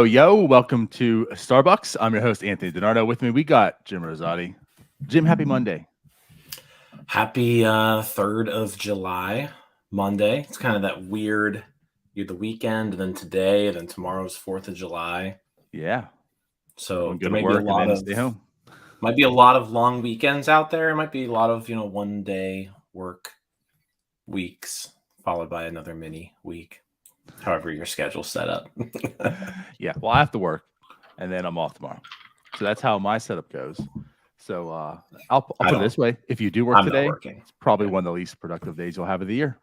Yo, welcome to Starbucks. I'm your host, Anthony DiNardo. With me, we got Jim Rosati. Jim, happy Monday. Happy 3rd of July, Monday. It's kind of that weird, you're the weekend, and then today, and then tomorrow's 4th of July. Yeah. So there might be a lot of, stay home. Might be a lot of long weekends out there. It might be a lot of, one-day work weeks, followed by another mini week. However your schedule's set up. Yeah, well, I have to work, and then I'm off tomorrow. So that's how my setup goes. So I'll put it this way. If you do work today, it's probably one of the least productive days you'll have of the year.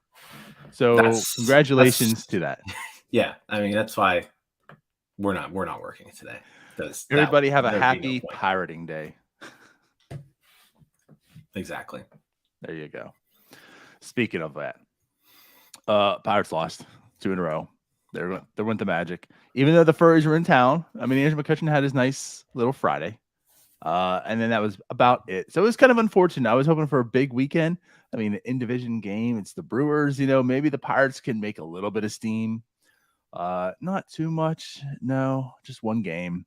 So congratulations to that. Yeah, I mean, that's why we're not working today. Everybody have a happy pirating day. Exactly. There you go. Speaking of that, Pirates lost 2 in a row. They went the Magic. Even though the Furries were in town, I mean, Andrew McCutchen had his nice little Friday. And then that was about it. So it was kind of unfortunate. I was hoping for a big weekend. I mean, the in-division game, it's the Brewers. Maybe the Pirates can make a little bit of steam. Not too much. No, just one game.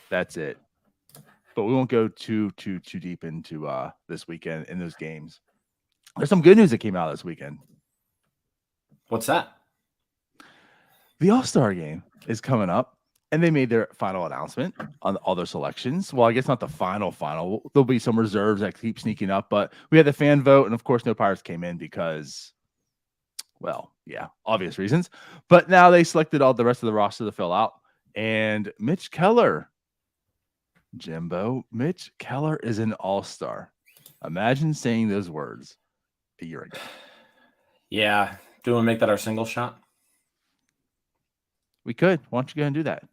That's it. But we won't go too deep into this weekend in those games. There's some good news that came out this weekend. What's that? The All-Star game is coming up, and they made their final announcement on all their selections. Well, I guess not the final. There'll be some reserves that keep sneaking up, but we had the fan vote, and of course, no Pirates came in because, well, yeah, obvious reasons. But now they selected all the rest of the roster to fill out, and Mitch Keller, Jimbo, Mitch Keller is an All-Star. Imagine saying those words a year ago. Yeah. Do we want to make that our single shot? We could. Why don't you go ahead and do that?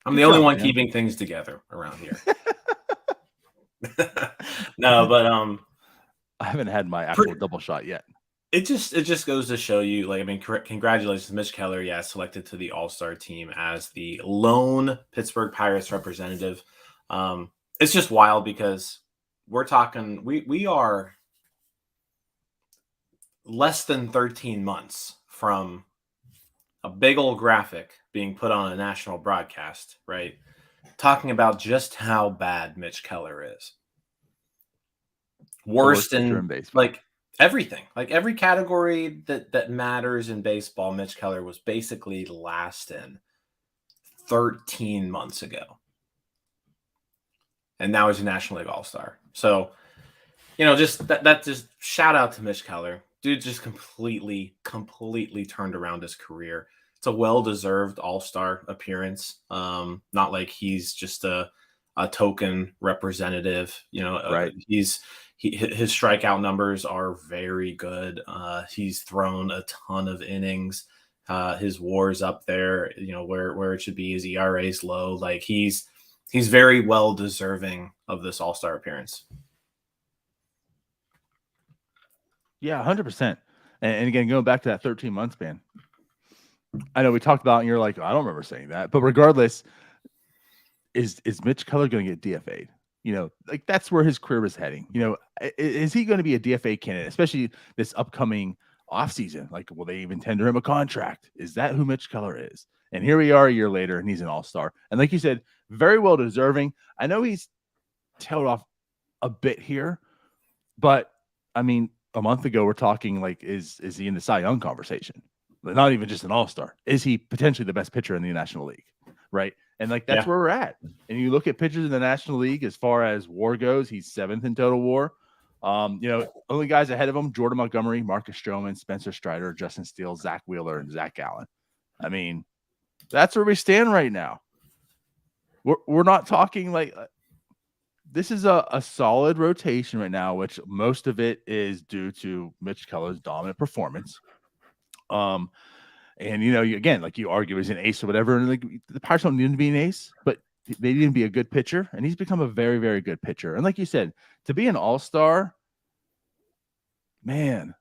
I'm the only one keeping things together around here. No, but I haven't had my actual double shot yet. It just goes to show you, congratulations, Mitch Keller, selected to the All-Star team as the lone Pittsburgh Pirates representative. It's just wild because we're talking, we are less than 13 months from a big old graphic being put on a national broadcast, right? Talking about just how bad Mitch Keller is. Worst in baseball. Everything, every category that matters in baseball, Mitch Keller was basically last in 13 months ago. And now he's a National League All-Star. So, just that just shout out to Mitch Keller. Dude just completely turned around his career. It's a well-deserved All-Star appearance. Not like he's just a token representative. Right. His strikeout numbers are very good. He's thrown a ton of innings. His WAR's up there, where it should be. His ERA's low. He's very well deserving of this All-Star appearance. Yeah, 100%. And again, going back to that 13-month span, I know we talked about, and you're like, I don't remember saying that. But regardless, is Mitch Keller going to get DFA'd? That's where his career is heading. Is he going to be a DFA candidate, especially this upcoming offseason? Will they even tender him a contract? Is that who Mitch Keller is? And here we are a year later, and he's an All-Star. And like you said, very well deserving. I know he's tailed off a bit here, but I mean, a month ago, we're talking is he in the Cy Young conversation? Not even just an All-Star. Is he potentially the best pitcher in the National League? Right. And that's where we're at. And you look at pitchers in the National League as far as WAR goes, he's 7th in total WAR. Only guys ahead of him: Jordan Montgomery, Marcus Stroman, Spencer Strider, Justin Steele, Zach Wheeler, and Zach Gallen. I mean, that's where we stand right now. we're not talking like this is a solid rotation right now, which most of it is due to Mitch Keller's dominant performance. And again, like you argue, he's an ace or whatever, and like the Pirates don't need him to be an ace, but they need him to be a good pitcher, and he's become a very, very good pitcher. And like you said, to be an all-star, man,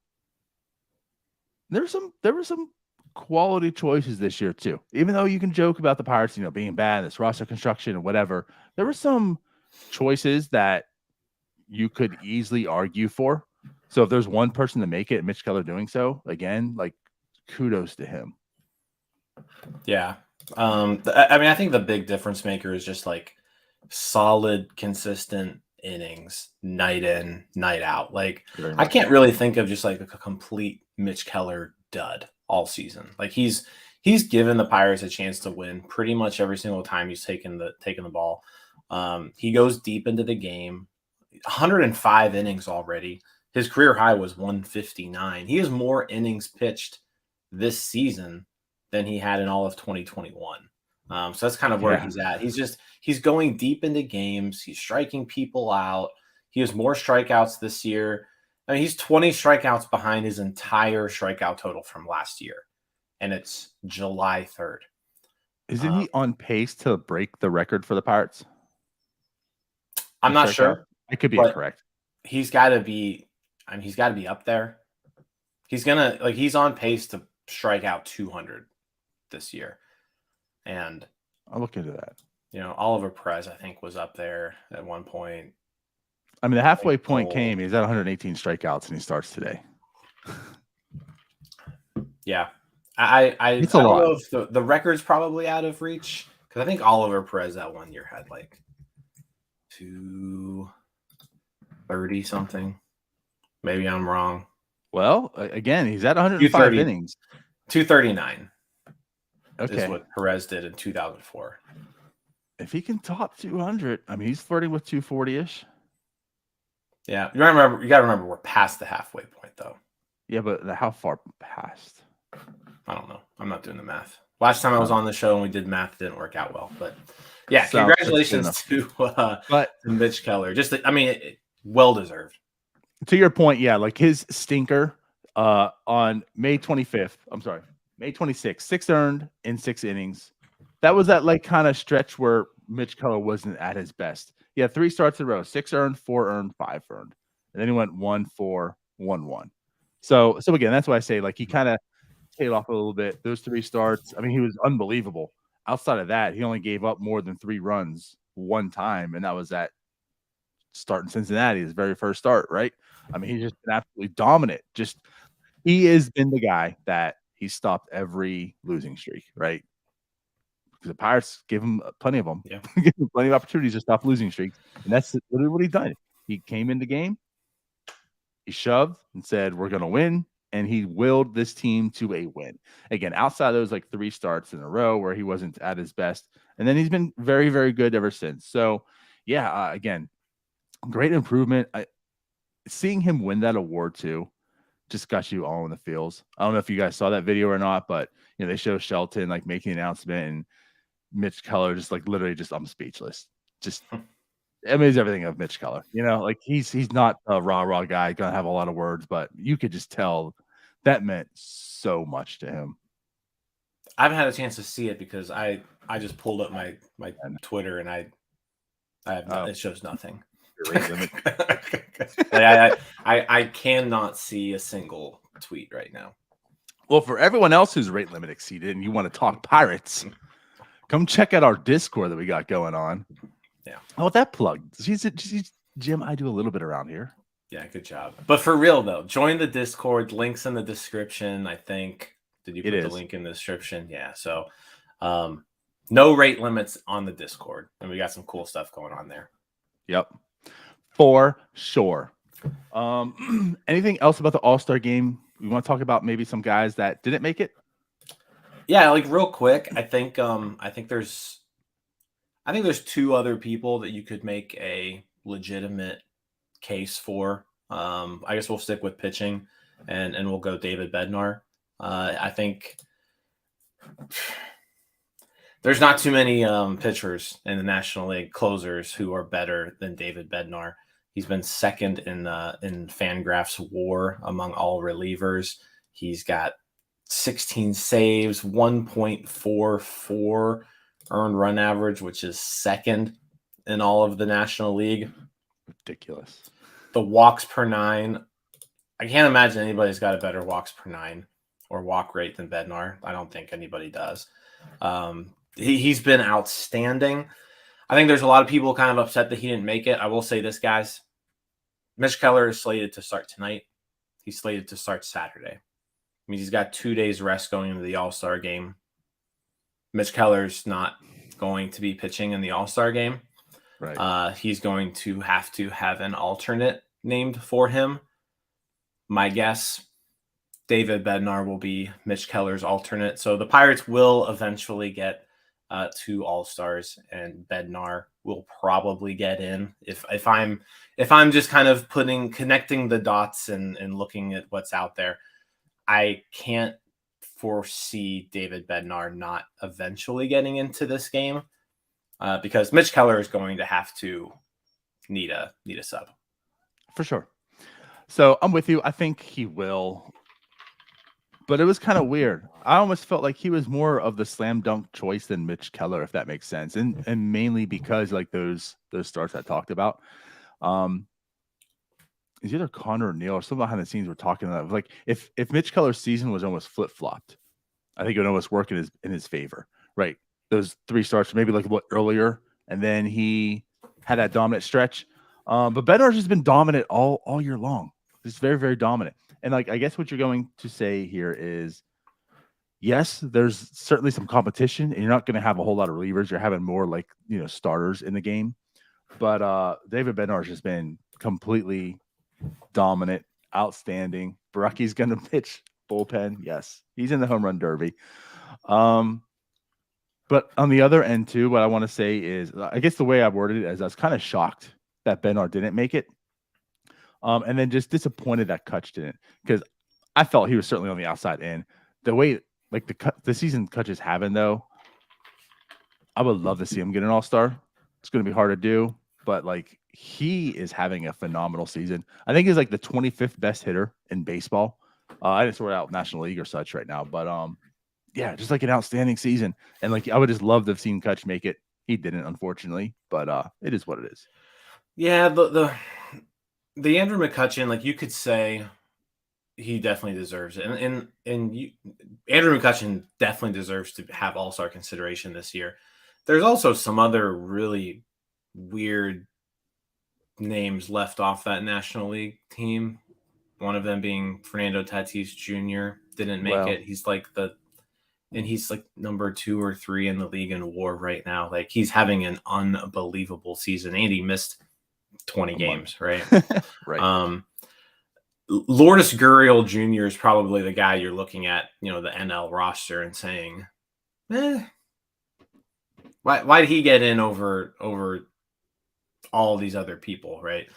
there were some quality choices this year too. Even though you can joke about the Pirates, being bad, this roster construction and whatever, there were some choices that you could easily argue for. So if there's one person to make it, Mitch Keller doing so, again, like kudos to him. Yeah. I think the big difference maker is just like solid, consistent innings, night in, night out. Like I can't really think of just like a complete Mitch Keller dud all season. Like he's given the Pirates a chance to win pretty much every single time he's taken the ball. He goes deep into the game. 105 innings already. His career high was 159. He has more innings pitched this season than he had in all of 2021. So that's kind of where he's at. He's going deep into games. He's striking people out. He has more strikeouts this year. I mean, he's 20 strikeouts behind his entire strikeout total from last year, and it's July 3rd. Isn't he on pace to break the record for the Pirates? I'm not sure. I could be incorrect. He's got to be. I mean, he's got to be up there. He's on pace to strike out 200 this year, and I'll look into that. Oliver Perez, I think, was up there at one point. I mean, the halfway point came. He's at 118 strikeouts, and he starts today. Yeah, I don't know if the record's probably out of reach because I think Oliver Perez that 1 year had like 230 something. Maybe I'm wrong. Well, again, he's at 105 innings. 239. Okay. Is what Perez did in 2004. If he can top 200, I mean, he's flirting with 240-ish. Yeah. You got to remember we're past the halfway point, though. Yeah, but how far past? I don't know. I'm not doing the math. Last time I was on the show and we did math, it didn't work out well. But yeah, congratulations to Mitch Keller. Well deserved. To your point, yeah, like his stinker on May 26th, 6 earned in 6 innings. That was that like kind of stretch where Mitch Keller wasn't at his best. He had 3 starts in a row, 6 earned, 4 earned, 5 earned. And then he went 1-4, 1-1. So again, that's why I say like he kind of tailed off a little bit. Those 3 starts, I mean, he was unbelievable. Outside of that, he only gave up more than 3 runs one time, and that was that start in Cincinnati, his very first start, right? I mean, he's just been absolutely dominant. He has been the guy that he stopped every losing streak, right? Because the Pirates gave him plenty of them. Yeah. Give him plenty of opportunities to stop losing streaks. And that's literally what he done. He came in the game, he shoved and said, we're going to win. And he willed this team to a win. Again, outside of those like 3 starts in a row where he wasn't at his best. And then he's been very, very good ever since. So, yeah, again, great improvement. Seeing him win that award too just got you all in the feels. I don't know if you guys saw that video or not, but they show Shelton like making the announcement and Mitch Keller just like literally just I'm speechless. Just amazing everything of Mitch Keller. Like he's not a rah guy, gonna have a lot of words, but you could just tell that meant so much to him. I haven't had a chance to see it because I just pulled up my Twitter and I have it shows nothing. I cannot see a single tweet right now. Well, for everyone else whose rate limit exceeded and you want to talk Pirates, come check out our Discord that we got going on. Yeah. Oh, that plug. She's Jim, I do a little bit around here. Yeah, good job. But for real though, join the Discord. Links in the description, I think. Did you put the link in the description? Yeah. So no rate limits on the Discord. And we got some cool stuff going on there. Yep. For sure. Anything else about the All-Star game? We want to talk about maybe some guys that didn't make it? Yeah, like real quick, I think there's 2 other people that you could make a legitimate case for. I guess we'll stick with pitching and we'll go David Bednar. I think There's not too many pitchers in the National League, closers, who are better than David Bednar. He's been second in Fangraphs WAR among all relievers. He's got 16 saves, 1.44 earned run average, which is second in all of the National League. Ridiculous. The walks per nine, I can't imagine anybody's got a better walks per nine or walk rate than Bednar. I don't think anybody does. He's been outstanding. I think there's a lot of people kind of upset that he didn't make it. I will say this, guys. Mitch Keller is slated to start tonight. He's slated to start Saturday. I mean, he's got 2 days rest going into the All-Star game. Mitch Keller's not going to be pitching in the All-Star game. Right. He's going to have an alternate named for him. My guess, David Bednar will be Mitch Keller's alternate. So the Pirates will eventually get 2 All-Stars, and Bednar will probably get in. If I'm just kind of connecting the dots and looking at what's out there, I can't foresee David Bednar not eventually getting into this game because Mitch Keller is going to have to need a sub. For sure. So I'm with you. I think he will. But it was kind of weird. I almost felt like he was more of the slam dunk choice than Mitch Keller, if that makes sense. And mainly because like those starts I talked about. It's either Connor or Neil or something behind the scenes we're talking about. Like if Mitch Keller's season was almost flip flopped, I think it would almost work in his favor. Right. Those 3 starts, maybe like what earlier, and then he had that dominant stretch. But Bednar's just been dominant all year long. Just very, very dominant. And like, I guess what you're going to say here is, yes, there's certainly some competition, and you're not going to have a whole lot of relievers. You're having more like, starters in the game. But David Bednar's just been completely dominant, outstanding. Barecki's going to pitch bullpen. Yes, he's in the home run derby. But on the other end too, what I want to say is, I guess the way I worded it is I was kind of shocked that Bednar didn't make it. And then just disappointed that Kutch didn't, because I felt he was certainly on the outside in. The way like the season Kutch is having, though, I would love to see him get an All-Star. It's going to be hard to do, but like he is having a phenomenal season. I think he's like the 25th best hitter in baseball. I didn't sort out National League or such right now, but yeah, just like an outstanding season. And like I would just love to have seen Kutch make it. He didn't, unfortunately, but it is what it is. Yeah, the Andrew McCutchen, like you could say, he definitely deserves it, and Andrew McCutchen definitely deserves to have All-Star consideration this year. There's also some other really weird names left off that National League team. One of them being Fernando Tatis Jr. didn't make it. He's like he's like number 2 or 3 in the league in WAR right now. Like he's having an unbelievable season, and he missed 20 games, right? Right. Lourdes Gurriel Jr. is probably the guy you're looking at, the NL roster and saying, why did he get in over all these other people, right?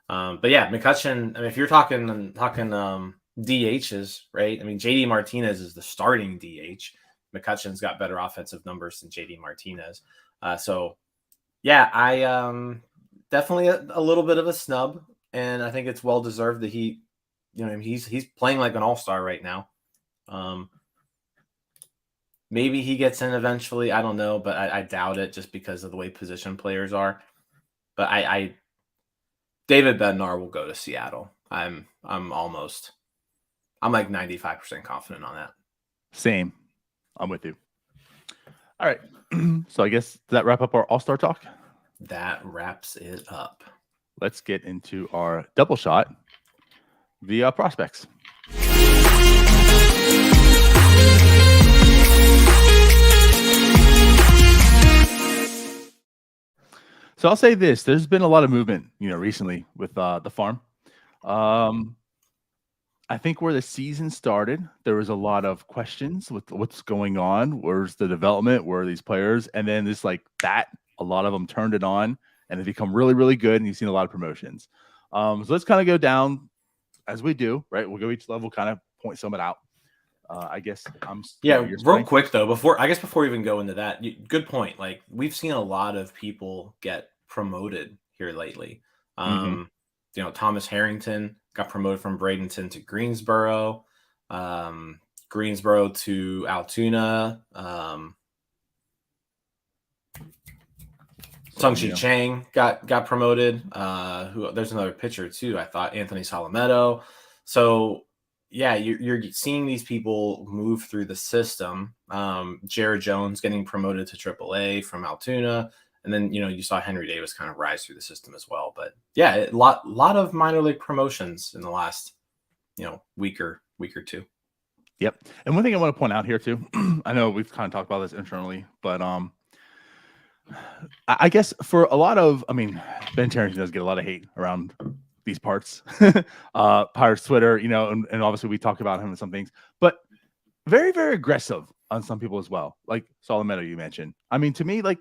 But yeah, McCutchen, I mean, if you're talking DHs, right? I mean, JD Martinez is the starting DH. McCutchen's got better offensive numbers than JD Martinez. So yeah, I definitely a little bit of a snub, and I think it's well deserved that he's playing like an all-star right now. Maybe he gets in eventually. I don't know, but I doubt it just because of the way position players are. But David Bednar will go to Seattle. I'm like 95% confident on that. Same. I'm with you. All right. So I guess, does that wrap up our All-Star talk? That wraps it up. Let's get into our double shot via prospects. So I'll say this: there's been a lot of movement, recently with the farm. I think where the season started, there was a lot of questions with what's going on. Where's the development? Where are these players? And then this like that, a lot of them turned it on and have become really, really good. And you've seen a lot of promotions. So let's kind of go down as we do, right? We'll go each level, kind of point some of it out. I guess Yeah, your real strength. quick though, before we even go into that, good point. Like we've seen a lot of people get promoted here lately. Hmm. Um, Thomas Harrington got promoted from Bradenton to Greensboro, um, Greensboro to Altoona. Sung-Chi Salamino. Chang got promoted. There's another pitcher too. I thought Anthony Salametto. So yeah, you're seeing these people move through the system. Jared Jones getting promoted to AAA from Altoona, and then you saw Henry Davis kind of rise through the system as well. But yeah, a lot of minor league promotions in the last week or two. Yep. And one thing I want to point out here too, I know we've kind of talked about this internally, but I guess for a lot of, I mean, Ben Tarrington does get a lot of hate around these parts, Pirates Twitter, and obviously we talk about him and some things, but very, very aggressive on some people as well. Like Solometo, you mentioned. I mean, to me, like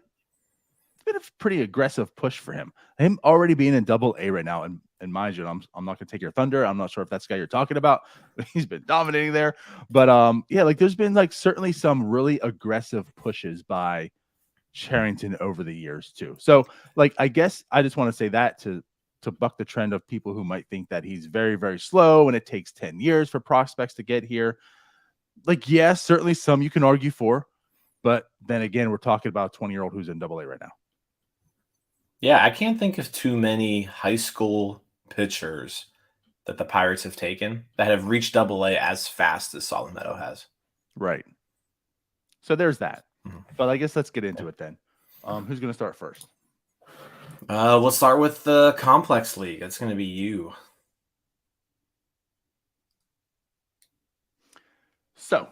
it's been a pretty aggressive push for him. Him already being in Double A right now, and mind you, I'm not gonna take your thunder. I'm not sure if that's the guy you're talking about. But he's been dominating there. But yeah, like there's been like certainly some really aggressive pushes by Charrington over the years too. So like I guess I just want to say that to buck the trend of people who might think that he's very, very slow and it takes 10 years for prospects to get here. Like, yes, certainly some you can argue for, but then again, we're talking about a 20-year-old who's in Double A right now. Yeah, I can't think of too many high school pitchers that the Pirates have taken that have reached Double A as fast as Solometo has. Right. So there's that. Mhm. But I guess let's get into it then. Who's going to start first? We'll start with the Complex League. That's going to be you. So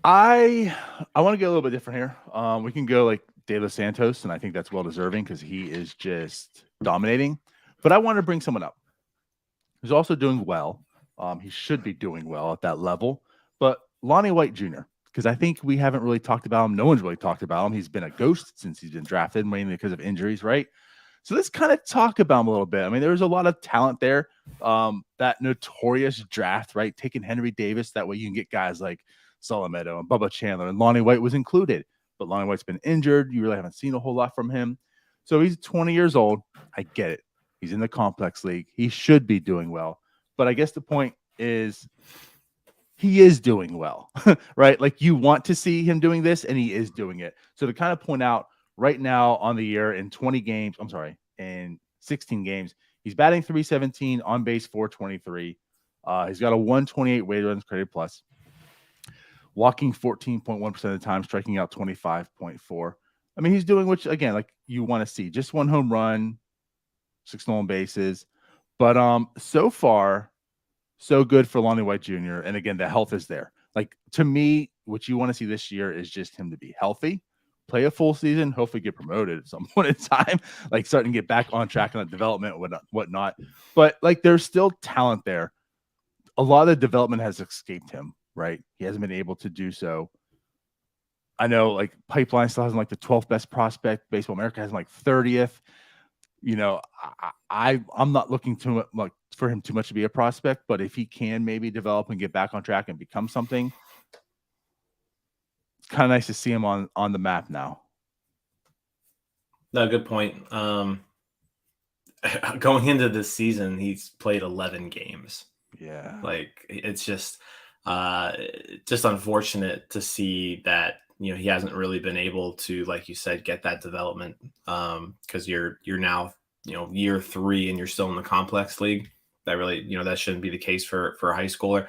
I want to get a little bit different here. We can go like De Los Santos, and I think that's well deserving because he is just dominating. But I want to bring someone up who's also doing well. He should be doing well at that level. But Lonnie White Jr., because I think we haven't really talked about him. No one's really talked about him. He's been a ghost since he's been drafted, mainly because of injuries, right? So let's kind of talk about him a little bit. I mean, there's a lot of talent there. That notorious draft, right? Taking Henry Davis. That way you can get guys like Solometo and Bubba Chandler, and Lonnie White was included. But Lonnie White's been injured. You really haven't seen a whole lot from him. So he's 20 years old. I get it. He's in the complex league. He should be doing well. But I guess the point is he is doing well, right? Like you want to see him doing this, and he is doing it. So to kind of point out right now on the year in 20 games, I'm sorry, in 16 games, he's batting 317, on base 423. He's got a 128 weighted runs created plus, walking 14.1% of the time, striking out 25.4. I mean, he's doing which again, like you want to see, just one home run, 6 stolen bases. But so far, so good for Lonnie White Jr. And again, the health is there. Like to me, what you want to see this year is just him to be healthy, play a full season, hopefully get promoted at some point in time, like starting to get back on track on the development, whatnot. But like there's still talent there. A lot of the development has escaped him, right? He hasn't been able to do so. I know like Pipeline still has like the 12th best prospect. Baseball America has like 30th. I'm not looking too much like for him too much to be a prospect, but if he can maybe develop and get back on track and become something, it's kind of nice to see him on the map now. No, good point. Going into this season, he's played 11 games. Yeah. Like it's just unfortunate to see that he hasn't really been able to, like you said, get that development because you're now year 3 and you're still in the complex league. That really that shouldn't be the case for a high schooler,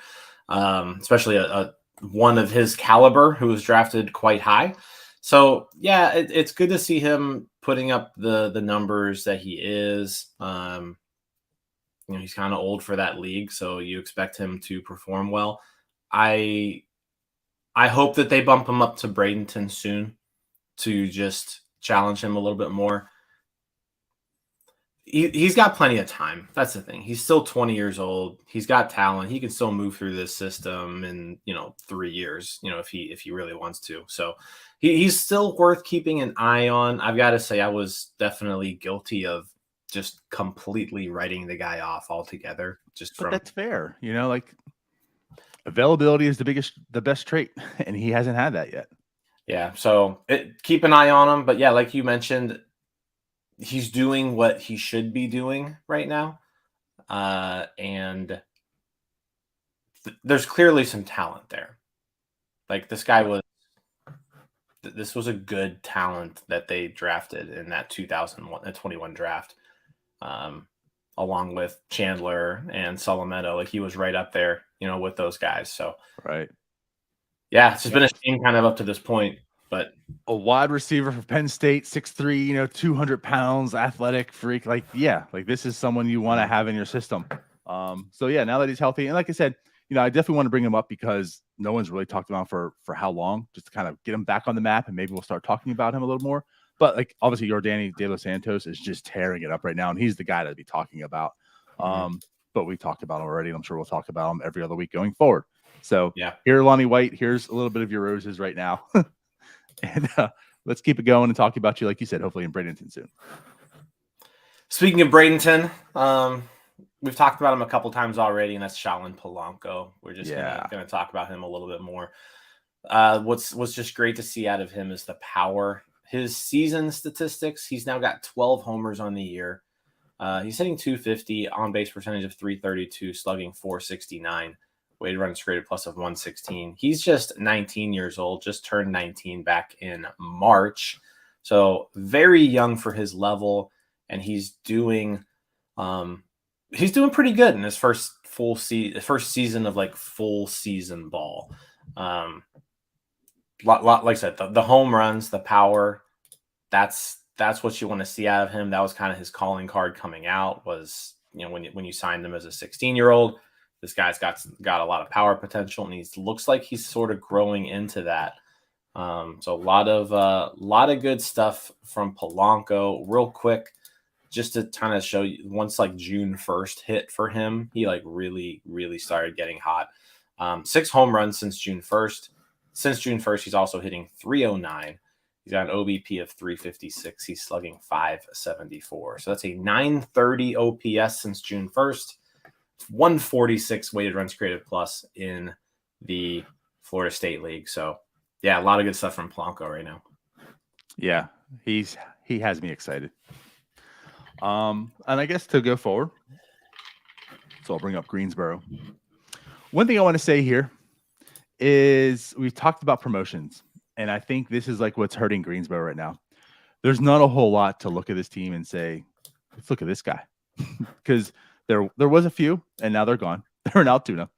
especially a one of his caliber who was drafted quite high. So yeah, it's good to see him putting up the numbers that he is. He's kind of old for that league, so you expect him to perform well. I I hope that they bump him up to Bradenton soon to just challenge him a little bit more. He's got plenty of time. That's the thing. He's still 20 years old. He's got talent. He can still move through this system in 3 years. If he really wants to. So he's still worth keeping an eye on. I've got to say, I was definitely guilty of just completely writing the guy off altogether. But that's fair, like availability is the best trait, and he hasn't had that yet. Yeah, so keep an eye on him. But yeah, like you mentioned, he's doing what he should be doing right now, and there's clearly some talent there. Like this guy was. This was a good talent that they drafted in that 2021 draft, along with Chandler and Solometo. Like he was right up there, with those guys. So right. Yeah, it's just been a shame kind of up to this point, but a wide receiver for Penn State, 6'3", 200 pounds, athletic freak. Like this is someone you want to have in your system. So yeah, now that he's healthy, and like I said, I definitely want to bring him up because no one's really talked about him for how long, just to kind of get him back on the map, and maybe we'll start talking about him a little more. But like obviously, Yordani De Los Santos is just tearing it up right now, and he's the guy to be talking about. But we talked about him already, and I'm sure we'll talk about him every other week going forward. So yeah, here, Lonnie White, here's a little bit of your roses right now. And let's keep it going and talk about you, like you said, hopefully in Bradenton soon. Speaking of Bradenton, we've talked about him a couple times already, and that's Shaolin Polanco. We're just gonna talk about him a little bit more. What's just great to see out of him is the power. His season statistics, he's now got 12 homers on the year. He's hitting 250, on base percentage of 332, slugging 469. Weighted runs created plus of 116. He's just 19 years old, just turned 19 back in March. So very young for his level, and he's doing pretty good in his first season of like full season ball. Like I said, the home runs, the power, that's what you want to see out of him. That was kind of his calling card coming out was, when you signed him as a 16-year-old. This guy's got a lot of power potential, and he looks like he's sort of growing into that. So a lot of good stuff from Polanco. Real quick, just to kind of show you, once like June 1st hit for him, he like really, really started getting hot. 6 home runs since June 1st. Since June 1st, he's also hitting 309. He's got an OBP of 356. He's slugging 574. So that's a 930 OPS since June 1st. 146 weighted runs created plus in the Florida State League. So yeah, a lot of good stuff from Polanco right now. Yeah, he has me excited. And I guess to go forward, so I'll bring up Greensboro. One thing I want to say here is we've talked about promotions, and I think this is like what's hurting Greensboro right now. There's not a whole lot to look at this team and say, let's look at this guy. Because there was a few, and now they're gone. They're in Altoona.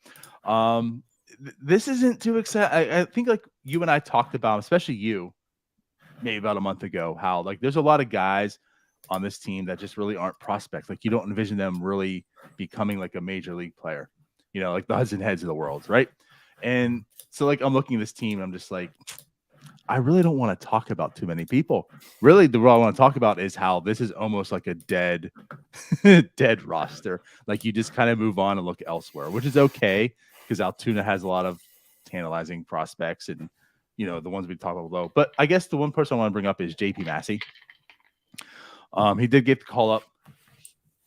This isn't too exciting. I think like you and I talked about, especially you, maybe about a month ago, how like there's a lot of guys on this team that just really aren't prospects. Like you don't envision them really becoming like a major league player, like the Hudson Heads of the world, right? And so like I'm looking at this team, I'm just like, I really don't want to talk about too many people. Really, what I want to talk about is how this is almost like a dead roster. Like you just kind of move on and look elsewhere, which is okay because Altoona has a lot of tantalizing prospects and, the ones we talk about below. But I guess the one person I want to bring up is JP Massey. He did get the call up.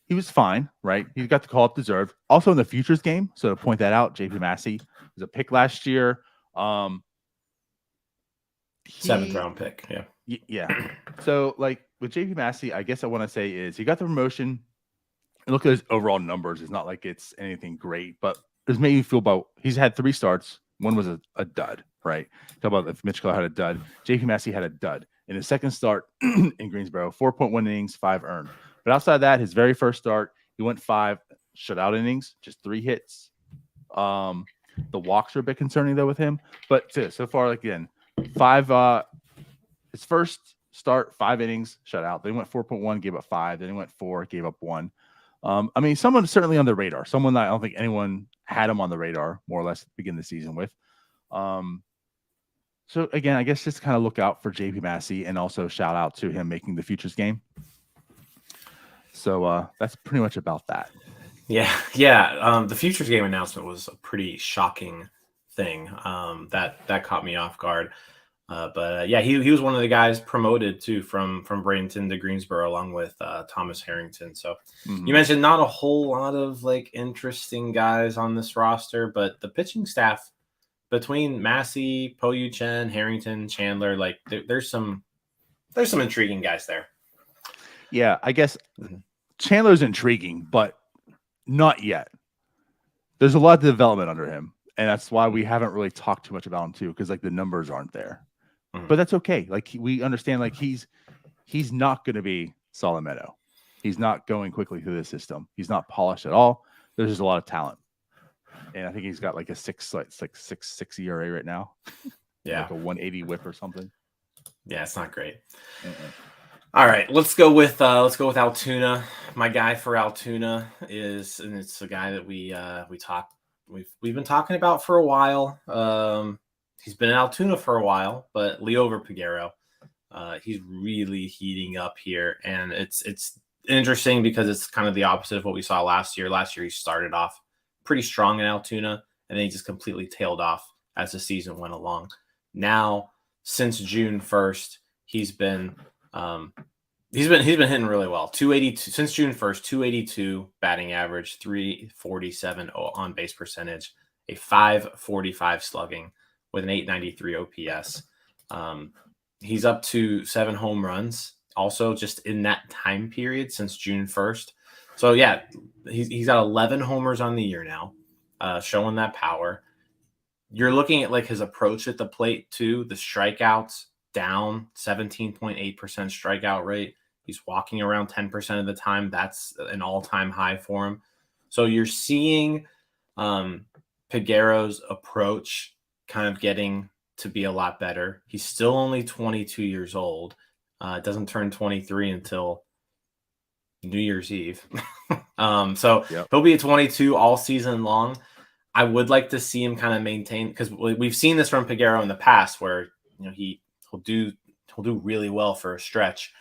He was fine, right? He got the call up deserved. Also in the futures game, so to point that out, JP Massey was a pick last year. 7th round pick. Yeah. Yeah. So like with JP Massey, I guess I want to say is he got the promotion. And look at his overall numbers. It's not like it's anything great, but it's made me feel about he's had 3 starts. One was a dud, right? Talk about if Mitch Keller had a dud. JP Massey had a dud. In his second start in Greensboro, 4.1 innings, 5 earned. But outside of that, his very first start, he went 5 shutout innings, just 3 hits. The walks are a bit concerning though with him, but so far again, 5. His first start, 5 innings, shutout. Then he went 4.1, gave up 5. Then he went 4, gave up 1. I mean, someone certainly on the radar. Someone that I don't think anyone had him on the radar, more or less, to begin the season with. So again, I guess just kind of look out for JP Massey and also shout out to him making the futures game. So that's pretty much about that. Yeah. The futures game announcement was a pretty shocking thing. That caught me off guard. But yeah, he was one of the guys promoted too from Bradenton to Greensboro along with Thomas Harrington. So you mentioned not a whole lot of like interesting guys on this roster, but the pitching staff between Massey, Po Yu Chen, Harrington, Chandler, like there's some intriguing guys there. Yeah, I guess Chandler's intriguing, but not yet. There's a lot of development under him, and that's why we haven't really talked too much about him too, because like the numbers aren't there. But that's okay. Like we understand, like he's not going to be Solomento. He's not going quickly through the system. He's not polished at all. There's just a lot of talent, and I think he's got like a 6.6 ERA right now. Yeah, like a 180 WHIP or something. Yeah, it's not great. All right, let's go with Altoona. My guy for Altoona is, and it's a guy that we've been talking about for a while. He's been in Altoona for a while, but Liover Peguero, he's really heating up here, and it's interesting because it's kind of the opposite of what we saw last year. Last year he started off pretty strong in Altoona, and then he just completely tailed off as the season went along. Now, since June 1st, he's been hitting really well. 282 since June 1st, 282 batting average, 347 on base percentage, a 545 slugging with an 893 OPS. He's up to 7 home runs also just in that time period since June 1st. So yeah, he's got 11 homers on the year now, showing that power. You're looking at like his approach at the plate too. The strikeouts down 17.8% strikeout rate. He's walking around 10% of the time. That's an all-time high for him. So you're seeing Peguero's approach kind of getting to be a lot better. He's still only 22 years old. Doesn't turn 23 until New Year's Eve. So he'll be at 22 all season long. I would like to see him kind of maintain, because we've seen this from Peguero in the past where, you know, he'll do really well for a stretch.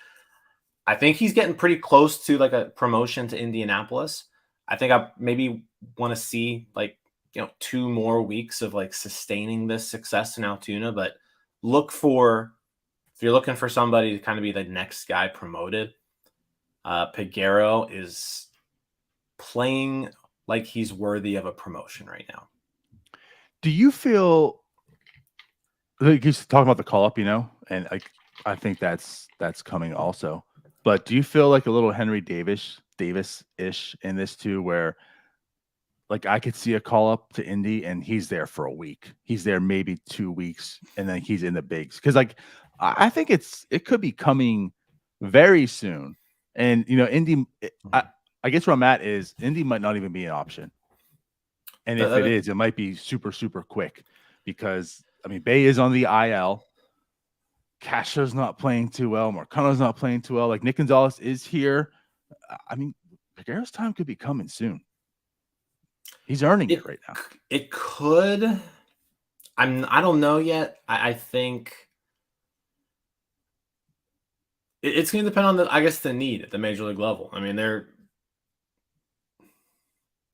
I think he's getting pretty close to like a promotion to Indianapolis. I think I maybe want to see like, you know, 2 more weeks of like sustaining this success in Altoona, but if you're looking for somebody to kind of be the next guy promoted, Peguero is playing like he's worthy of a promotion right now. Do you feel like he's talking about the call up, you know, and I think that's coming also. But do you feel like a little Henry Davis-ish in this too, where like I could see a call up to Indy and he's there for a week. He's there maybe 2 weeks and then he's in the bigs. Because like I think it could be coming very soon. And you know, Indy, I guess where I'm at is Indy might not even be an option. And if it is, it might be super, super quick because I mean Bay is on the IL. Castro's not playing too well. Marcano's not playing too well. Like Nick Gonzalez is here. I mean, Peguero's time could be coming soon. He's earning it right now. It could. I don't know yet. I think it's going to depend on the need at the major league level. I mean,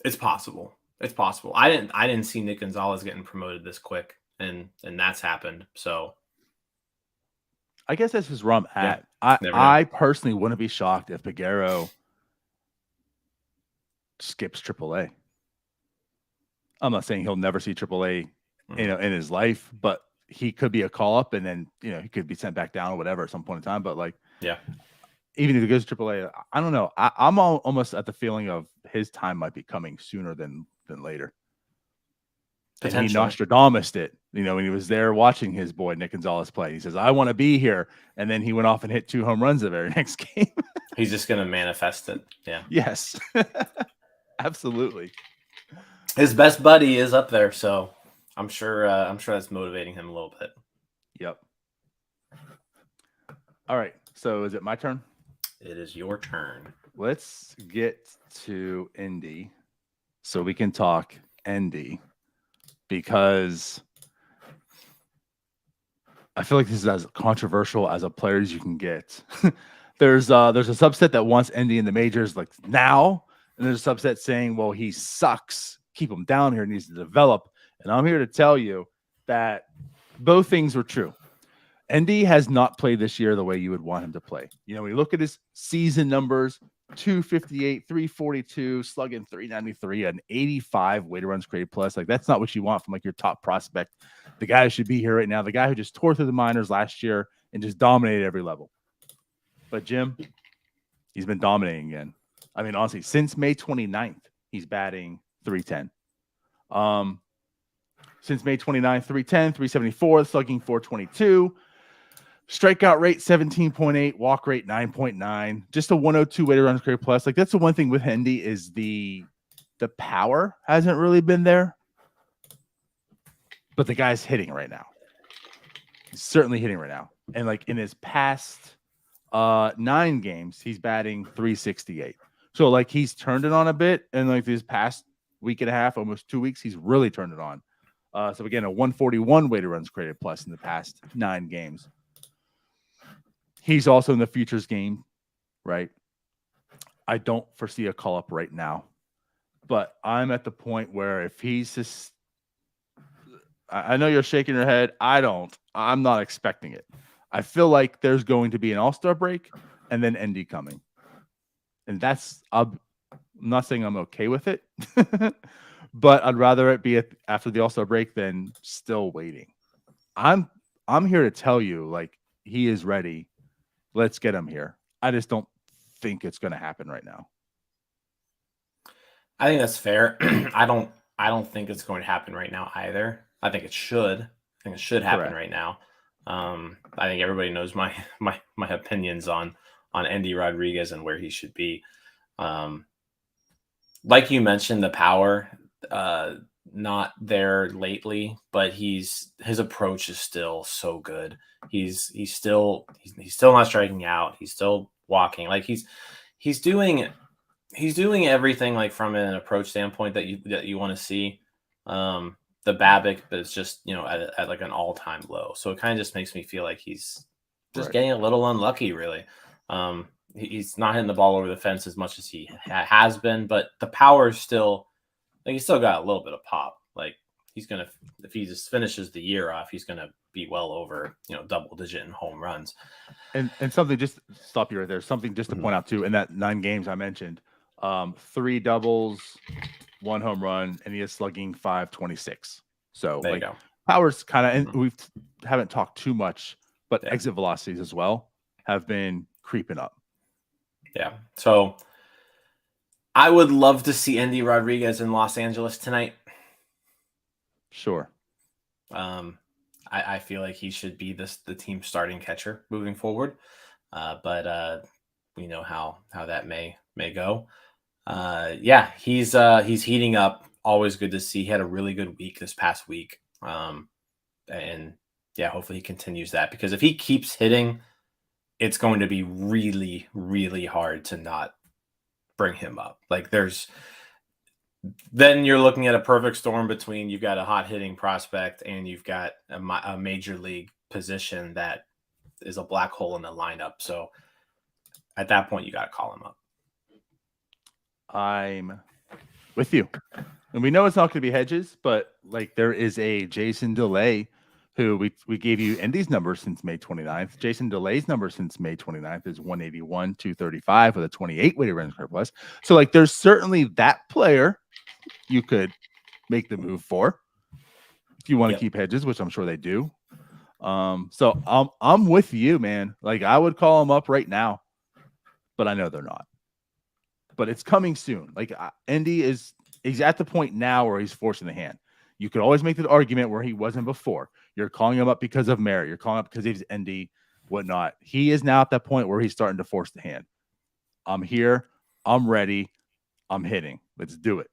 it's possible. It's possible. I didn't see Nick Gonzalez getting promoted this quick, and that's happened. So I guess that's just where I'm at. I personally wouldn't be shocked if Peguero skips AAA. I'm not saying he'll never see AAA, you know, in his life, but he could be a call up, and then you know he could be sent back down or whatever at some point in time. But like, yeah, even if he goes to AAA, I don't know. I'm almost at the feeling of his time might be coming sooner than later. And he Nostradamused it, you know, when he was there watching his boy Nick Gonzalez play. He says, "I want to be here," and then he went off and hit 2 home runs the very next game. He's just going to manifest it. Yeah. Yes. Absolutely. His best buddy is up there, so I'm sure that's motivating him a little bit. Yep. All right. So is it my turn? It is your turn. Let's get to Indy so we can talk Indy, because I feel like this is as controversial as a player as you can get. There's a subset that wants Indy in the majors like now, and there's a subset saying, well, he sucks. Keep him down here, needs to develop. And I'm here to tell you that both things were true. Endy has not played this year the way you would want him to play. You know, when you look at his season numbers, 258, 342, slugging 393, an 85 weighted runs created plus. Like, that's not what you want from like your top prospect. The guy who should be here right now, the guy who just tore through the minors last year and just dominated every level. But Jim, he's been dominating again. I mean, honestly, since May 29th, he's batting 310. Since May 29th, 310, 374, slugging 422. Strikeout rate 17.8, walk rate 9.9, just a 102 weighted runs created plus. Like, that's the one thing with Endy is the power hasn't really been there, but the guy's hitting right now. He's certainly hitting right now, and like in his past 9 games, he's batting 368. So like he's turned it on a bit, and like this past week and a half, almost 2 weeks, he's really turned it on. So again, a 141 weighted runs created plus in the past 9 games. He's also in the futures game, right? I don't foresee a call up right now, but I'm at the point where if he's just, I know you're shaking your head. I'm not expecting it. I feel like there's going to be an all-star break and then Endy coming. And I'm not saying I'm okay with it, but I'd rather it be after the all-star break than still waiting. I'm here to tell you, like, he is ready. Let's get him here. I just don't think it's going to happen right now. I think that's fair. I don't think it's going to happen right now either. I think it should. I think it should happen right now. I think everybody knows my opinions on Endy Rodriguez and where he should be. Like you mentioned, the power not there lately, but his approach is still so good. He's still not striking out. He's still walking. Like he's doing everything like from an approach standpoint that you want to see. The BABIP, but it's just, you know, at like an all-time low. So it kind of just makes me feel like he's just getting a little unlucky, really. He's not hitting the ball over the fence as much as he has been, but the power is still, like, he's still got a little bit of pop. Like, he's gonna, if he just finishes the year off, he's gonna be well over, you know, double digit in home runs. And something, just stop you right there. Something just to point out too, in that 9 games I mentioned, 3 doubles, 1 home run, and he is slugging 526. So there like, you go. Power's kind of, and we haven't talked too much, but exit velocities as well have been creeping up. Yeah. So I would love to see Endy Rodriguez in Los Angeles tonight. Sure. I feel like he should be the team's starting catcher moving forward. But we know how that may go. Yeah, he's heating up. Always good to see. He had a really good week this past week. And yeah, hopefully he continues that, because if he keeps hitting, it's going to be really, really hard to not bring him up. Like, then you're looking at a perfect storm between, you've got a hot hitting prospect and you've got a major league position that is a black hole in the lineup. So at that point, you got to call him up. I'm with you. And we know it's not going to be Hedges, but like, there is a Jason DeLay who we gave you Endy's numbers since May 29th. Jason DeLay's number since May 29th is 181, 235 with a 28 weighted runs created plus. So like, there's certainly that player you could make the move for if you want to keep Hedges, which I'm sure they do. So I'm with you, man. Like, I would call him up right now, but I know they're not. But it's coming soon. Like, Endy he's at the point now where he's forcing the hand. You could always make the argument where he wasn't before. You're calling him up because of merit. You're calling up because he's Endy, whatnot. He is now at that point where he's starting to force the hand. I'm here. I'm ready. I'm hitting. Let's do it.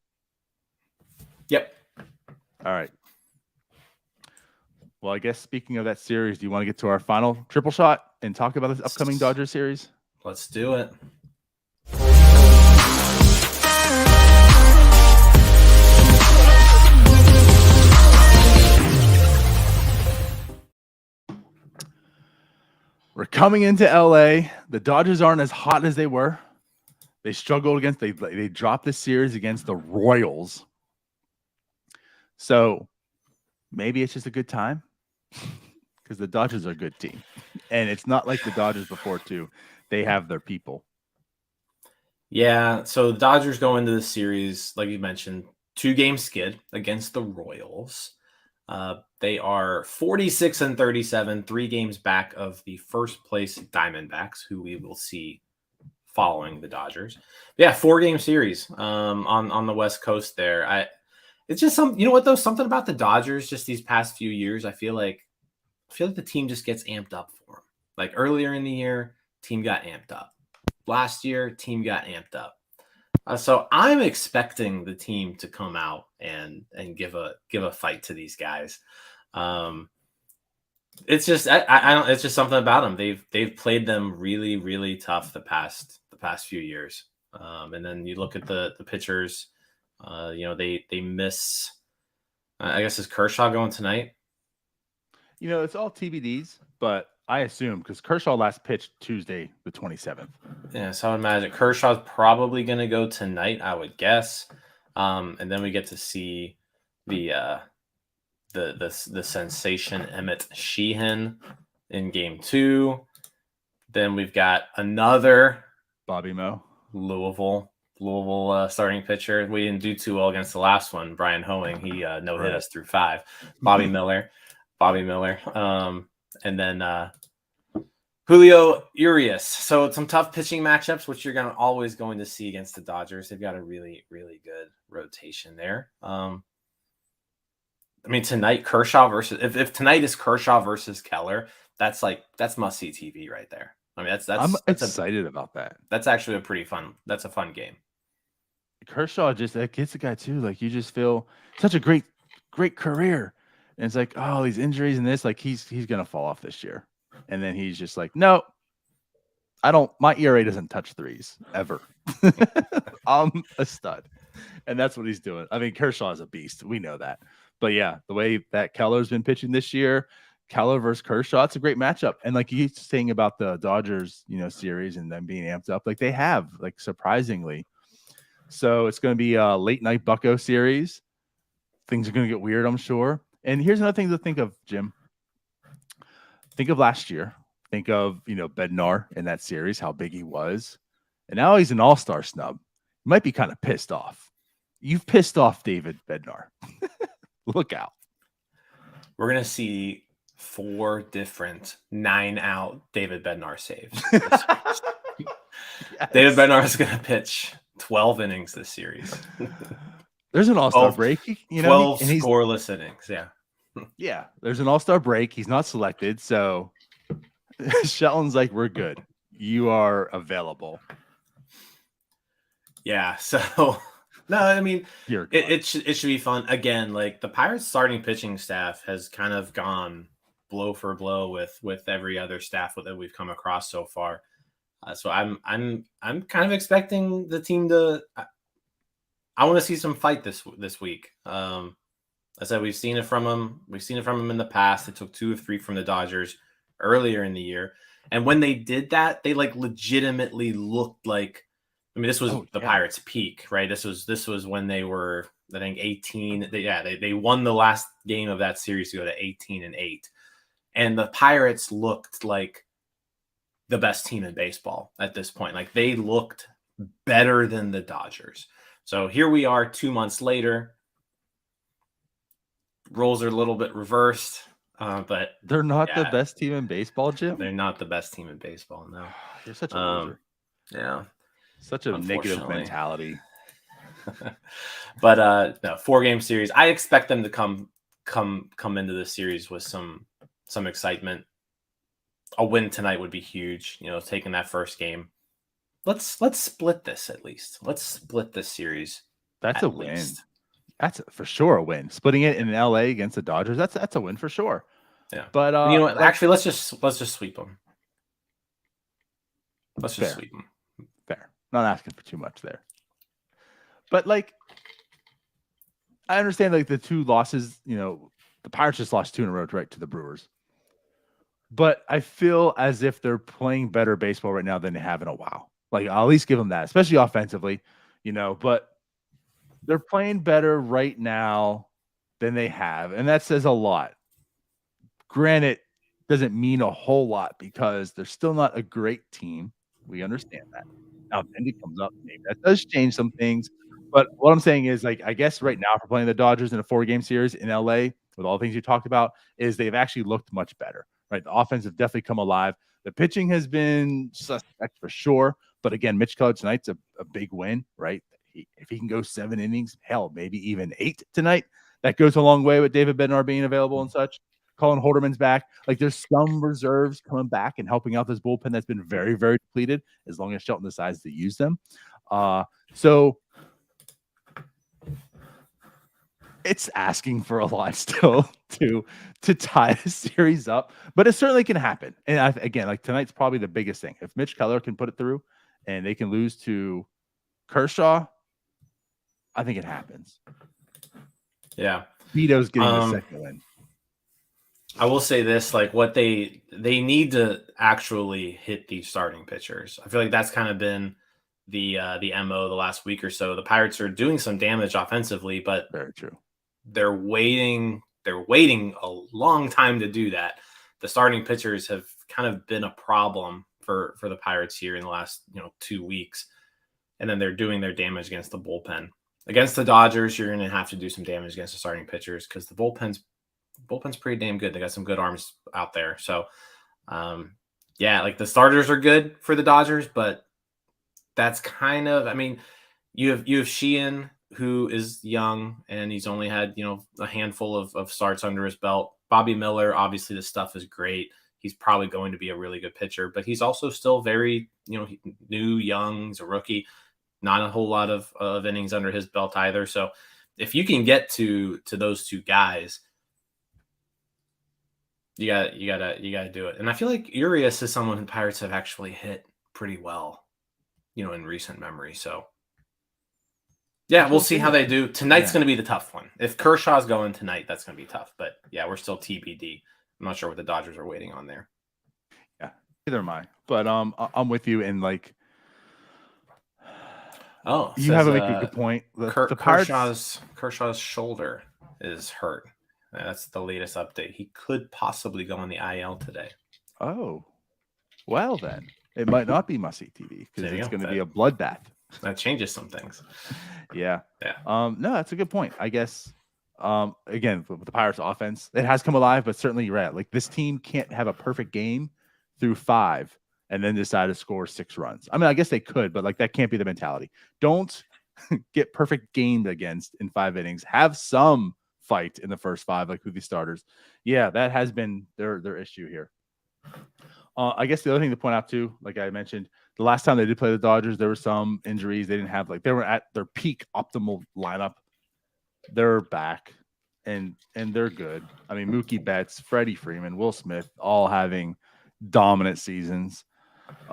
Yep. All right. Well, I guess speaking of that series, do you want to get to our final triple shot and talk about this upcoming Dodgers series? Let's do it. We're coming into LA. The Dodgers aren't as hot as they were. They struggled against, they dropped this series against the Royals. So maybe it's just a good time because because the Dodgers are a good team, and it's not like the Dodgers before too. They have their people. Yeah, so the Dodgers go into the series, like you mentioned, 2-game skid against the Royals. They are 46 and 37, 3 games back of the first place Diamondbacks, who we will see following the Dodgers. But yeah, 4-game series on the West Coast there. It's just you know what though, something about the Dodgers just these past few years, I feel like the team just gets amped up for them. Like earlier in the year, team got amped up. Last year, team got amped up. So I'm expecting the team to come out and give a fight to these guys. It's just I don't. It's just something about them. They've played them really really tough the past few years. And then you look at the pitchers. They miss. I guess is Kershaw going tonight? It's all TBDs, but I assume because Kershaw last pitched Tuesday, the 27th. Yeah, so I would imagine Kershaw's probably going to go tonight, I would guess. And then we get to see the sensation Emmett Sheehan in game 2. Then we've got another Bobby Moe, Louisville starting pitcher. We didn't do too well against the last one, Brian Hoeing. He no-hit us through 5. Bobby Miller. And then Julio Urias. So some tough pitching matchups, which you're always going to see against the Dodgers. They've got a really, really good rotation there. I mean, tonight Kershaw versus if tonight is Kershaw versus Keller, that's must see TV right there. I mean, I'm excited about that. That's actually a fun game. Kershaw just that gets the guy too. Like you just feel such a great career, and it's like, oh, these injuries and this, like he's gonna fall off this year, and then he's just like, no, I don't. My ERA doesn't touch 3s ever. I'm a stud, and that's what he's doing. I mean, Kershaw is a beast. We know that, but yeah, the way that Keller's been pitching this year. Keller versus Kershaw, it's a great matchup. And like you saying about the Dodgers, series and them being amped up, like they have, like surprisingly. So it's going to be a late night Bucko series. Things are going to get weird, I'm sure. And here's another thing to think of, Jim. Think of last year. Think of, Bednar in that series, how big he was. And now he's an all-star snub. You might be kind of pissed off. You've pissed off David Bednar. Look out. We're going to see 4 different 9-out David Bednar saves. Yes. David Bednar is going to pitch 12 innings this series. There's an all-star break. 12 scoreless innings, yeah. Yeah, there's an all-star break. He's not selected, so Shelton's like, we're good. You are available. Yeah, so no, I mean, it should be fun. Again, like the Pirates starting pitching staff has kind of gone blow for blow with every other staff that we've come across so far. So I'm kind of expecting the team to. I want to see some fight this week. I said we've seen it from them. We've seen it from them in the past. It took 2 of 3 from the Dodgers earlier in the year, and when they did that, they like legitimately looked like. I mean, this was Pirates' peak, right? This was when they were, I think, 18. They won the last game of that series to go to 18-8, and the Pirates looked like the best team in baseball at this point. Like they looked better than the Dodgers. So here we are 2 months later. Roles are a little bit reversed, but they're not the best team in baseball, Jim. They're not the best team in baseball. No, you're such a loser. Yeah, such a negative mentality. But no, 4-game series. I expect them to come into the series with some excitement. A win tonight would be huge. Taking that first game. Let's split this at least. Let's split this series. That's a win. That's for sure a win. Splitting it in LA against the Dodgers. That's a win for sure. Yeah. But you know what? Actually, let's just sweep them. Let's just sweep them. Fair. Not asking for too much there. But like, I understand like the 2 losses. The Pirates just lost 2 in a row right to the Brewers. But I feel as if they're playing better baseball right now than they have in a while. Like I'll at least give them that, especially offensively. But they're playing better right now than they have, and that says a lot. Granted, doesn't mean a whole lot because they're still not a great team. We understand that. Now, if Indy comes up, maybe that does change some things. But what I'm saying is, like, I guess right now, for playing the Dodgers in a 4-game series in LA, with all the things you talked about, is they've actually looked much better, right? The offense have definitely come alive. The pitching has been suspect for sure. But again, Mitch Keller tonight's a big win, right? If he can go 7 innings, hell, maybe even 8 tonight, that goes a long way with David Bednar being available and such. Colin Holderman's back. Like, there's some reserves coming back and helping out this bullpen that's been very, very depleted, as long as Shelton decides to use them. So it's asking for a lot still to tie the series up, but it certainly can happen. And again, like, tonight's probably the biggest thing. If Mitch Keller can put it through and they can lose to Kershaw, I think it happens. Yeah. Vito's getting the second win. I will say this, like, what they need to actually hit these starting pitchers. I feel like that's kind of been the MO the last week or so. The Pirates are doing some damage offensively, but very true. They're waiting a long time to do that. The starting pitchers have kind of been a problem for the Pirates here in the last 2 weeks. And then they're doing their damage against the bullpen. Against the Dodgers, you're going to have to do some damage against the starting pitchers because the bullpen's pretty damn good. They got some good arms out there. So, like, the starters are good for the Dodgers, but that's kind of, I mean, you have Sheehan, who is young, and he's only had, a handful of starts under his belt. Bobby Miller, obviously the stuff is great. He's probably going to be a really good pitcher, but he's also still very, new, young. He's a rookie. Not a whole lot of innings under his belt either. So if you can get to those two guys, you gotta do it. And I feel like Urias is someone who Pirates have actually hit pretty well, in recent memory. So yeah, we'll see how they do. Tonight's going to be the tough one. If Kershaw's going tonight, that's going to be tough. But yeah, we're still TBD. I'm not sure what the Dodgers are waiting on there. Yeah, neither am I. But I'm with you. And like, you have a good point. The Pirates, Kershaw's shoulder is hurt. That's the latest update. He could possibly go on the IL today. Oh, well then it might not be must-see TV because it's going to be a bloodbath. That changes some things. Yeah. No, that's a good point. I guess, again, with the Pirates offense, it has come alive, but certainly you're right. Like, this team can't have a perfect game through 5 and then decide to score 6 runs. I mean, I guess they could, but like, that can't be the mentality. Don't get perfect gamed against in 5 innings. Have some fight in the first 5, like with the starters. Yeah, that has been their issue here. I guess the other thing to point out too, like I mentioned, the last time they did play the Dodgers, there were some injuries. They didn't have, like, they were at their peak optimal lineup. They're back and they're good. I mean, Mookie Betts, Freddie Freeman, Will Smith, all having dominant seasons.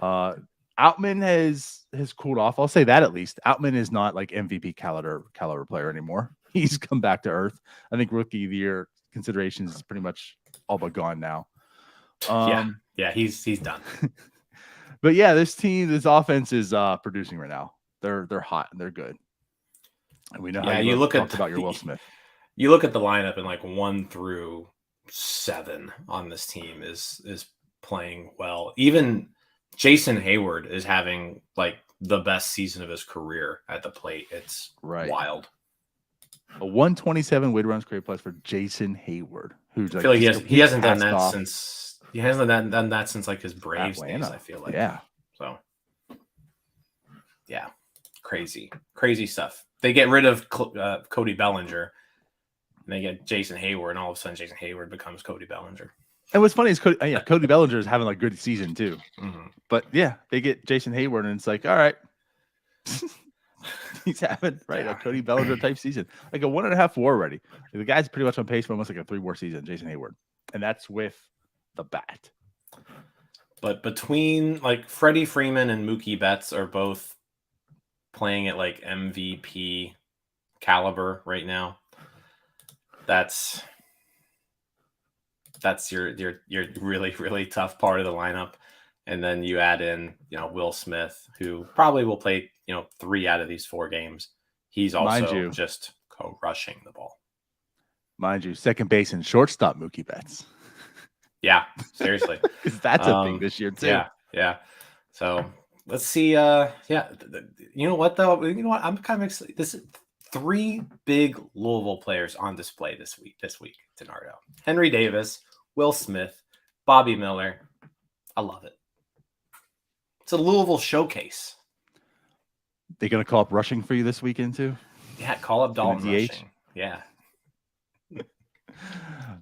Outman has cooled off. I'll say that at least. Outman is not like MVP caliber player anymore. He's come back to earth. I think rookie of the year considerations is pretty much all but gone now. Yeah, he's done. But yeah, this offense is producing right now. They're hot and they're good. And we know how you look about your Will Smith. You look at the lineup, and like 1 through 7 on this team is playing well. Even Jason Hayward is having like the best season of his career at the plate. It's wild. A 127 weighted runs created plus for Jason Hayward, who's like, I feel like he hasn't done that since. He hasn't done that since like his Braves days, I feel like. Yeah. So, yeah, crazy stuff. They get rid of Cody Bellinger, and they get Jason Hayward, and all of a sudden Jason Hayward becomes Cody Bellinger. And what's funny is Cody Bellinger is having a good season too. Mm-hmm. But yeah, they get Jason Hayward, and it's like, all right. He's having a Cody Bellinger type season, like a 1.5 WAR already. The guy's pretty much on pace for almost like a 3 WAR season, Jason Hayward, and that's with the bat. But between like Freddie Freeman and Mookie Betts are both playing at like MVP caliber right now. That's your really, really tough part of the lineup. And then you add in, Will Smith, who probably will play, 3 out of these 4 games. He's also just rushing the ball. Mind you, second base and shortstop Mookie Betts. Yeah, seriously. Because that's a thing this year too. Yeah, yeah. So let's see. You know what though? You know what? I'm kind of excited. This is three big Louisville players on display this week. DiNardo, Henry Davis, Will Smith, Bobby Miller. I love it. It's a Louisville showcase. They gonna call up rushing for you this weekend too? Yeah, call up Dalton DH? rushing. Yeah.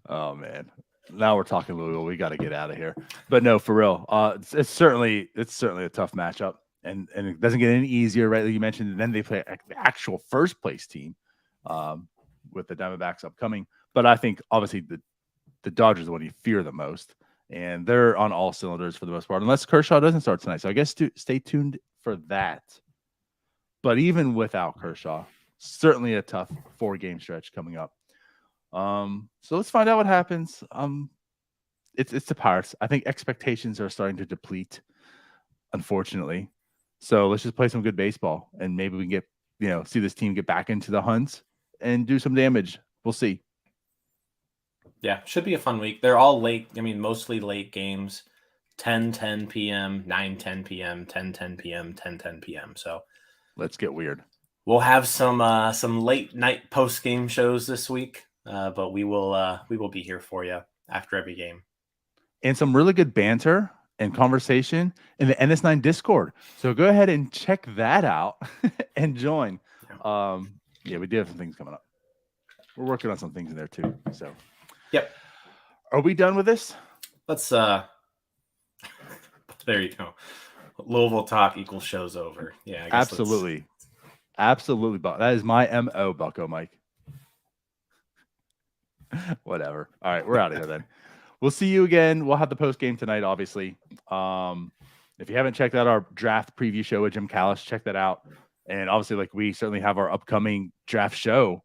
Oh man. Now we're talking Louisville. We got to get out of here. But no, for real. It's certainly a tough matchup, and it doesn't get any easier, right? Like you mentioned, and then they play the actual first place team with the Diamondbacks upcoming. But I think obviously the Dodgers are the one you fear the most, and they're on all cylinders for the most part, unless Kershaw doesn't start tonight. So I guess stay tuned for that. But even without Kershaw, certainly a tough 4-game stretch coming up. So let's find out what happens. It's the Pirates. I think expectations are starting to deplete, unfortunately. So let's just play some good baseball, and maybe we can get see this team get back into the hunt and do some damage. We'll see. Yeah, should be a fun week. They're all late. I mean, mostly late games. 10 p.m., 9 10 p.m., 10 p.m., 10 p.m. So let's get weird. We'll have some late night post game shows this week, but we will be here for you after every game. And some really good banter and conversation in the NS9 Discord. So go ahead and check that out and join. We do have some things coming up. We're working on some things in there too. So, yep. Are we done with this? Let's. There you go. Louisville talk equals show's over. Yeah, I guess absolutely. Absolutely, that is my MO, Bucko Mike. Whatever. All right, we're out of here then. We'll see you again. We'll have the post game tonight, obviously. If you haven't checked out our draft preview show with Jim Callis, check that out. And obviously, we certainly have our upcoming draft show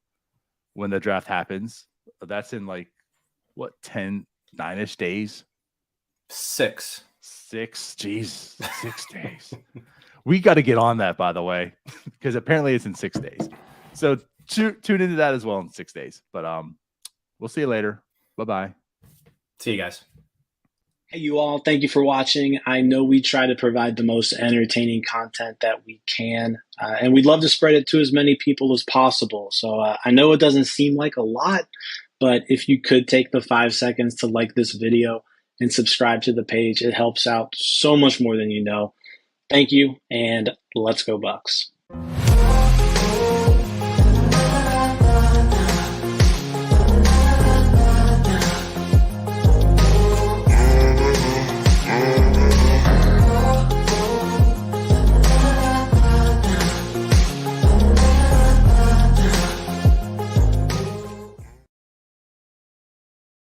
when the draft happens. That's in 9-ish days? 6. Jeez, 6 days. We got to get on that, by the way, because apparently it's in 6 days. So tune into that as well in 6 days. But we'll see you later. Bye-bye. See you guys. Hey, you all. Thank you for watching. I know we try to provide the most entertaining content that we can, and we'd love to spread it to as many people as possible. So I know it doesn't seem like a lot, but if you could take the 5 seconds to like this video and subscribe to the page, it helps out so much more than you know. Thank you, and let's go Bucks.